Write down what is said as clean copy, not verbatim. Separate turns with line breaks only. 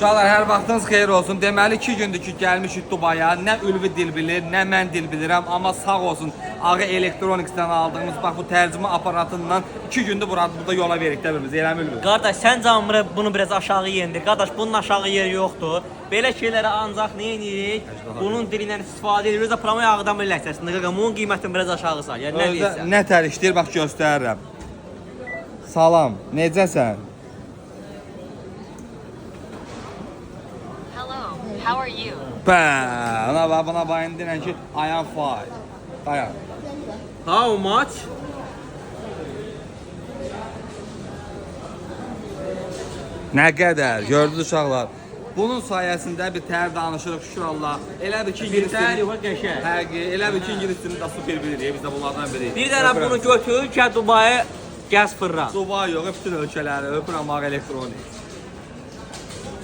Uşaqlar, hər vaxtınız xeyir olsun. Deməli 2 gündür ki, gəlmişik Dubaya. Nə Ülvi dil bilir, nə mən dil bilirəm. Amma sağ olsun, Ağı Elektroniksdən aldığımız bax bu tərcümə aparatından 2 gündür burada yola veririk də birimiz. Eləmi Ülvi?
Qardaş, sən canmırı bunu biraz aşağı yendir. Qardaş, bunun aşağı yeri yoxdur. Belə şeylərə ancaq nə edirik? Bunun dilindən istifadə edirik. Özə promo yağdan bir ləhcəsində. Qaqa, bunun qiymətini biraz aşağı sal. Yəni, nə deyirsən?
Nə tərişdir, bax göstərirəm. Salam, necəsən?
How are you?
Buna bayın deyən ki, I am fine. Dayan.
How much?
Nə qədər, gördünüz uşaqlar. Bunun sayəsində bir tər danışırıq, şükür Allah. Elə bir ki, ingilis dilini...
qəşəng.
Həqiqi, elə bir ki, ingilis dilini də super bilirik. Biz də bunlardan biriyiz.
Bir dənə bunu götür, gəl Dubaya gəz fırra.
Dubai yox, bütün ölkələri, öpürəm Ağı Elektronik.